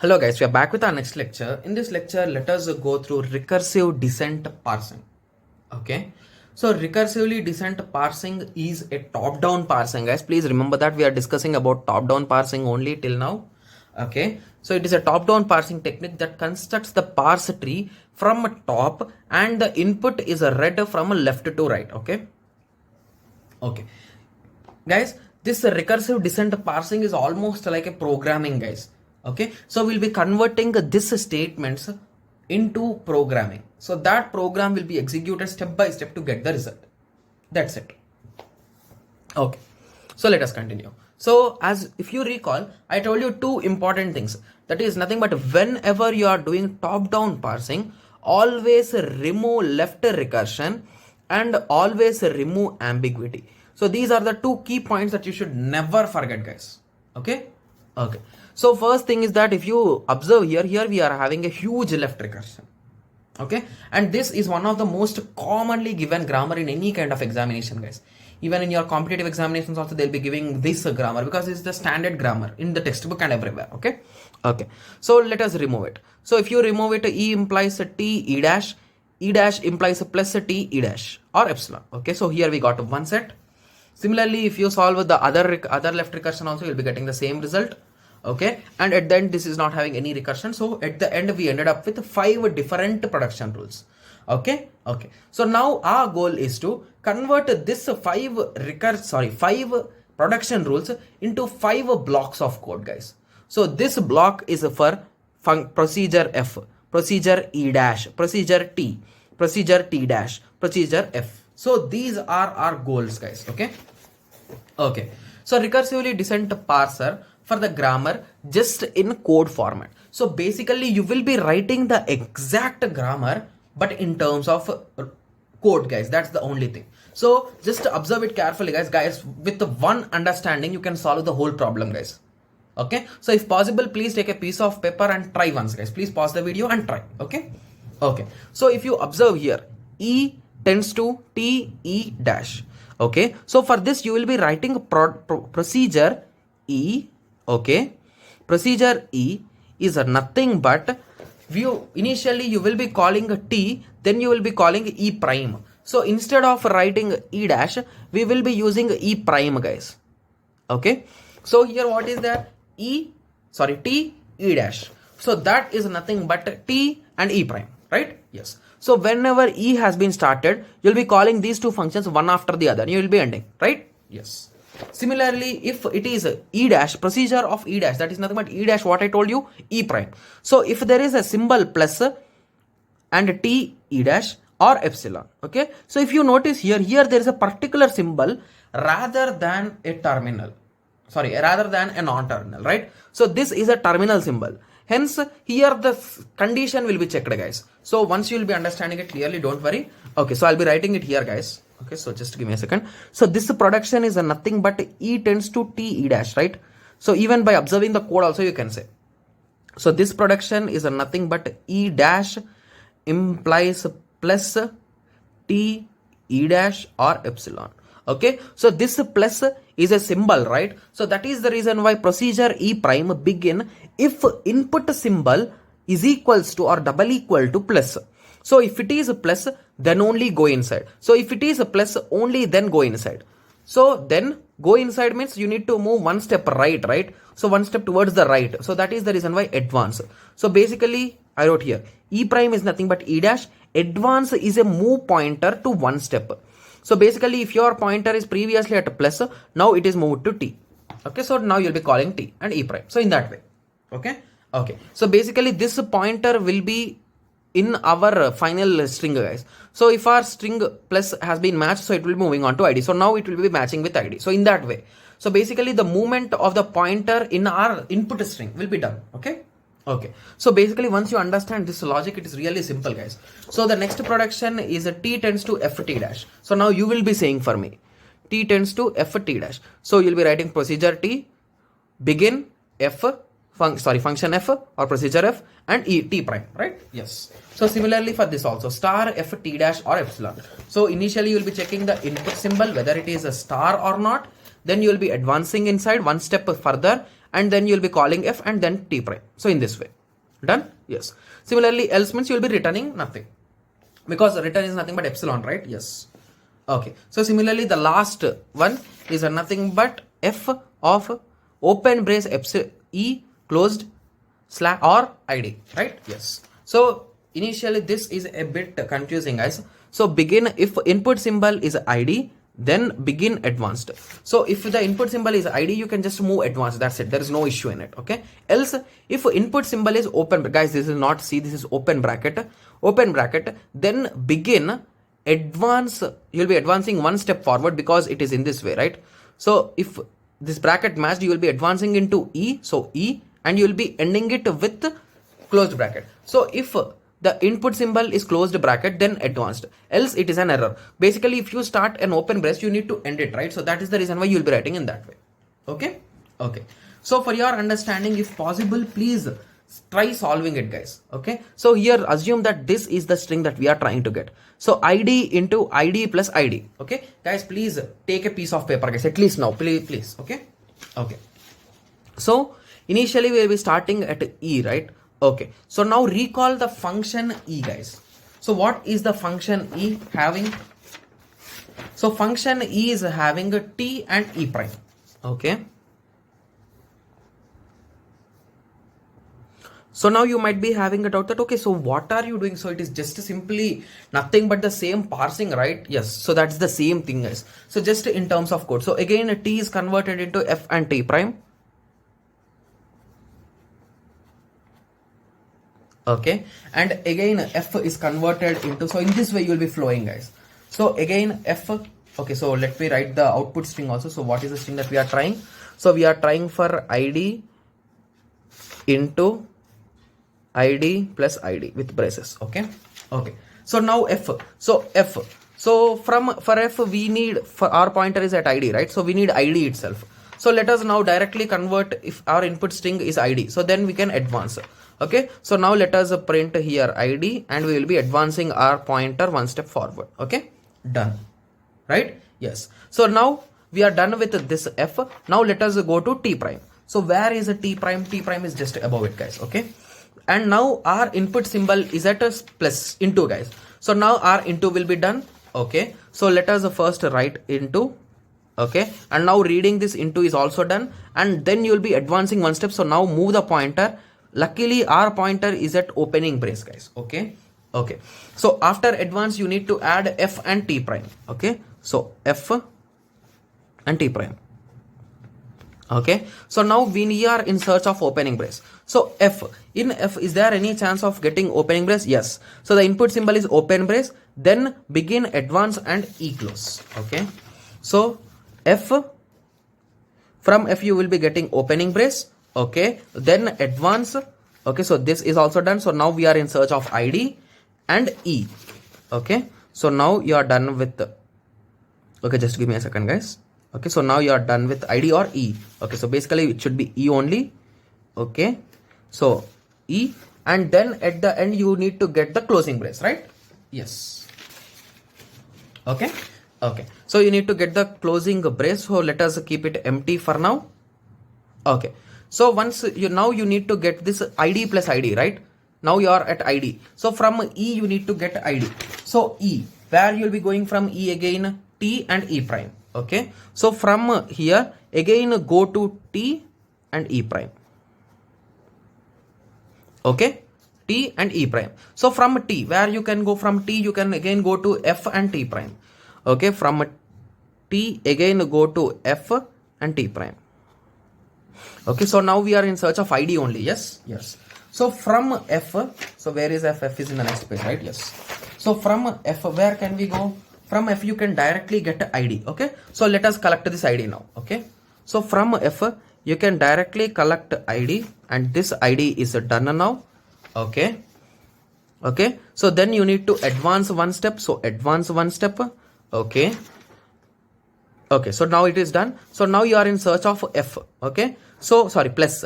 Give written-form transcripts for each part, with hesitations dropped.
Hello guys, we are back with our next lecture. In this lecture, let us go through recursive descent parsing. Okay. So recursively descent parsing is a top-down parsing, guys. Please remember that we are discussing about top-down parsing only till now. Okay. So it is a top-down parsing technique that constructs the parse tree from top and the input is read from left to right. Okay. Okay. Guys, this recursive descent parsing is almost like a programming, guys. Okay, so we'll be converting this statements into programming, so that program will be executed step by step to get the result. That's it. Okay, so let us continue. So as if you recall, I told you two important things. That is nothing but whenever you are doing top down parsing, always remove left recursion and always remove ambiguity. So these are the two key points that you should never forget, guys. Okay. So first thing is that if you observe here we are having a huge left recursion. Okay, and this is one of the most commonly given grammar in any kind of examination, guys. Even in your competitive examinations also they'll be giving this grammar because it's the standard grammar in the textbook and everywhere. Okay, so let us remove it. So if you remove it, E implies a T E dash, E dash implies a plus a T E dash or epsilon. Okay, so here we got one set. Similarly, if you solve the other left recursion also, you'll be getting the same result. Okay, and at the end this is not having any recursion, so at the end we ended up with 5 different production rules. Okay, so now our goal is to convert this 5 production rules into 5 blocks of code, guys. So this block is for procedure F, procedure E dash, procedure T, procedure T dash, procedure F. So these are our goals, guys. Okay, so recursively descent parser for the grammar just in code format. So basically you will be writing the exact grammar but in terms of code, guys. That's the only thing. So just observe it carefully, guys. With the one understanding you can solve the whole problem, guys. Okay, so if possible please take a piece of paper and try once, guys. Please pause the video and try. Okay, so if you observe here, E tends to T E dash. Okay, so for this you will be writing procedure E. Okay, procedure E is nothing but initially you will be calling T, then you will be calling E prime. So instead of writing E dash, we will be using E prime, guys. Okay, so here what is there? T E dash. So that is nothing but T and E prime, right? Yes. So whenever E has been started, you'll be calling these two functions one after the other. You will be ending, right? Yes. Similarly, if it is E dash, procedure of E dash, that is nothing but E dash, what I told you, E prime. So if there is a symbol plus and T E dash or epsilon. Okay. So if you notice here there is a particular symbol rather than a non-terminal, right? So this is a terminal symbol. Hence, here the condition will be checked, guys. So once you will be understanding it clearly, don't worry. Okay, so I'll be writing it here, guys. Okay, so just give me a second. So this production is nothing but E tends to T E dash, right? So even by observing the code also you can say. So this production is nothing but E dash implies plus T E dash or epsilon. Okay, so this plus is a symbol, right? So that is the reason why procedure E prime begin if input symbol is equals to or double equal to plus. So if it is a plus, then only go inside. So if it is a plus, only then go inside. So then go inside means you need to move one step right? So one step towards the right. So that is the reason why advance. So basically I wrote here, E prime is nothing but E dash. Advance is a move pointer to one step. So basically if your pointer is previously at a plus, now it is moved to T. Okay, so now you'll be calling T and E prime. So in that way. Okay. So basically this pointer will be in our final string, guys. So if our string plus has been matched, so it will be moving on to ID. So now it will be matching with ID. So in that way. So basically the movement of the pointer in our input string will be done. Okay. So basically once you understand this logic, it is really simple, guys. So the next production is a T tends to F T dash. So now you will be saying for me, T tends to F T dash. So you'll be writing procedure T, begin F, function F or procedure F and E T prime, right? Yes. So similarly for this also, star F T dash or epsilon. So initially you will be checking the input symbol whether it is a star or not. Then you will be advancing inside one step further and then you'll be calling f and then t prime. So in this way. Done? Yes. Similarly, else means you'll be returning nothing, because return is nothing but epsilon, right? Yes. Okay. So similarly, the last one is nothing but f of open brace epsilon e closed slash or id, right? Yes. So initially this is a bit confusing, guys. So begin, if input symbol is id, then begin advanced. So if the input symbol is id, you can just move advanced, that's it, there is no issue in it. Okay, else if input symbol is open, guys, this is not C, this is open bracket, then begin advance, you'll be advancing one step forward because it is in this way, right? So if this bracket matched, you will be advancing into E, so E, and you will be ending it with closed bracket. So if the input symbol is closed bracket, then advanced, else it is an error. Basically, if you start an open brace, you need to end it, right? So that is the reason why you will be writing in that way. Okay. Okay. So for your understanding, if possible, please try solving it, guys. Okay. So here assume that this is the string that we are trying to get. So id into id plus id. Okay, guys, please take a piece of paper, guys, at least now, please. Okay. Okay. So initially we will be starting at e, right? Okay, so now recall the function e, guys. So what is the function e having? So function e is having a t and e prime. Okay. So now you might be having a doubt that, okay, so what are you doing? So it is just simply nothing but the same parsing, right? Yes. So that's the same thing, guys. So just in terms of code. So again, t is converted into f and t prime. Okay, and again f is converted into, so in this way you will be flowing, guys. So again f, okay, so let me write the output string also. So what is the string that we are trying? So we are trying for id into id plus id with braces. Okay. Okay, so now f, so f, so for f we need, for our pointer is at id, right? So we need id itself. So let us now directly convert, if our input string is id, so then we can advance. Okay, so now let us print here id, and we will be advancing our pointer one step forward. Okay, done, right? Yes. So now we are done with this f. Now let us go to t prime. So where is a t prime? T prime is just above it, guys. Okay, and now our input symbol is at a plus into, guys. So now our into will be done. Okay, so let us first write into. Okay, and now reading this into is also done, and then you will be advancing one step. So now move the pointer. Luckily our pointer is at opening brace, guys. Okay. Okay, so after advance you need to add f and t prime. Okay, so f and t prime. Okay, so now we are in search of opening brace. So f, in f, is there any chance of getting opening brace? Yes. So the input symbol is open brace, then begin advance and e close. Okay, so f, from f you will be getting opening brace. Okay, then advance. Okay, so this is also done. So now we are in search of id and e. Okay, so now you are done with okay, just give me a second, guys. Okay, so now you are done with id or e. Okay, so basically it should be e only. Okay, so e, and then at the end you need to get the closing brace, right? Yes. Okay. Okay, so you need to get the closing brace. So let us keep it empty for now. Okay, so once you, now you need to get this id plus id, right? Now you are at id. So from e you need to get id. So e, where you will be going from e again, t and e prime. Okay, so from here again go to t and e prime. Okay, t and e prime. So from t, where you can go from t, you can again go to f and t prime. Okay, from t again go to f and t prime. Okay, so now we are in search of id only. Yes. Yes. So from f, so where is f? F is in the next page, right? Yes. So from f, where can we go? From f you can directly get id. Okay, so let us collect this id now. Okay, so from f you can directly collect id, and this id is done now. Okay. Okay, so then you need to advance one step. So advance one step. Okay. Okay, so now it is done. So now you are in search of f. Okay, so sorry, plus.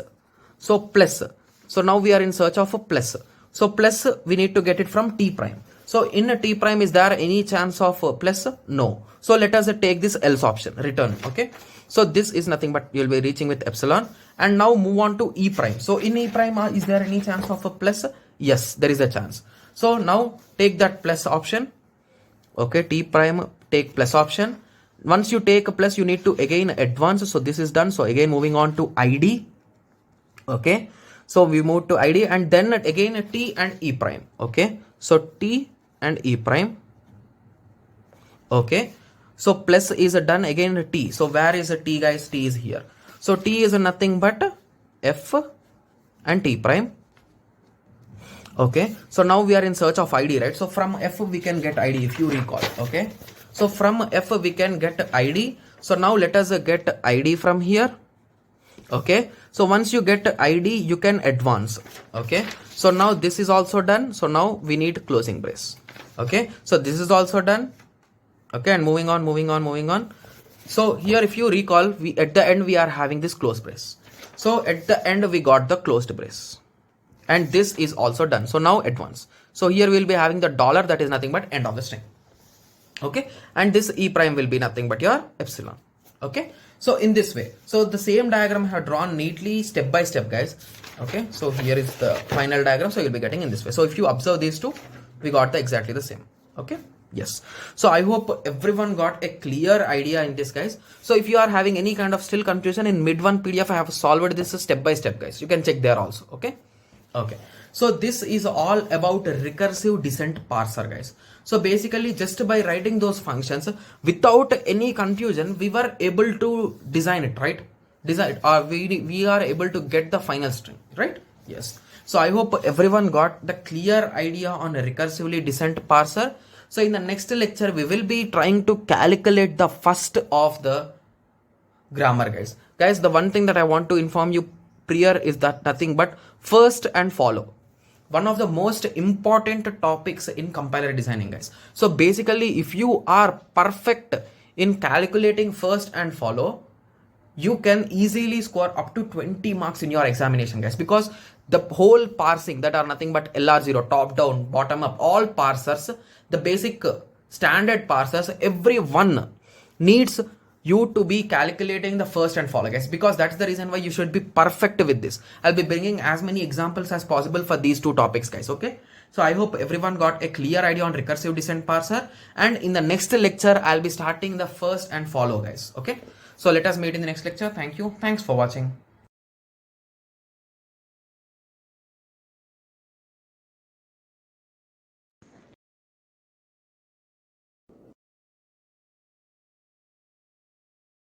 So plus. So now we are in search of a plus. So plus we need to get it from t prime. So in a t prime, is there any chance of plus? No. So let us take this else option, return. Okay, so this is nothing but you'll be reaching with epsilon. And now move on to e prime. So in e prime, is there any chance of a plus? Yes, there is a chance. So now take that plus option. Okay, t prime, take plus option. Once you take a plus, you need to again advance. So this is done. So again moving on to id. Okay, so we move to id and then again t and e prime. Okay, so t and e prime. Okay, so plus is done, again t. So where is a t, guys? T is here. So t is nothing but f and t prime. Okay, so now we are in search of id, right? So from f we can get id, if you recall. Okay, so from f we can get id. So now let us get id from here. Okay, so once you get id, you can advance. Okay, so now this is also done. So now we need closing brace. Okay, so this is also done. Okay, and moving on. So here, if you recall, we at the end we are having this close brace. So at the end we got the closed brace, and this is also done. So now advance. So here we'll be having the dollar, that is nothing but end of the string. Okay, and this e prime will be nothing but your epsilon. Okay, so in this way, so the same diagram I have drawn neatly step by step, guys. Okay, so here is the final diagram. So you'll be getting in this way. So if you observe these two, we got exactly the same. Okay. Yes, so I hope everyone got a clear idea in this, guys. So if you are having any kind of still confusion, in mid-1 PDF I have solved this step by step, guys. You can check there also. Okay, so this is all about recursive descent parser, guys. So basically just by writing those functions without any confusion, we were able to design it, right? We are able to get the final string, right? Yes, so I hope everyone got the clear idea on a recursively descent parser. So in the next lecture, we will be trying to calculate the first of the grammar, guys. Guys, the one thing that I want to inform you prior is that nothing but first and follow. One of the most important topics in compiler designing, guys. So basically, if you are perfect in calculating first and follow, you can easily score up to 20 marks in your examination, guys, because the whole parsing that are nothing but LR0, top down, bottom up, all parsers, the basic standard parsers, every one needs you to be calculating the first and follow, guys, because that's the reason why you should be perfect with this. I'll be bringing as many examples as possible for these two topics, guys. Okay, so I hope everyone got a clear idea on recursive descent parser, and in the next lecture I'll be starting the first and follow, guys. Okay, so let us meet in the next lecture. Thank you. Thanks for watching.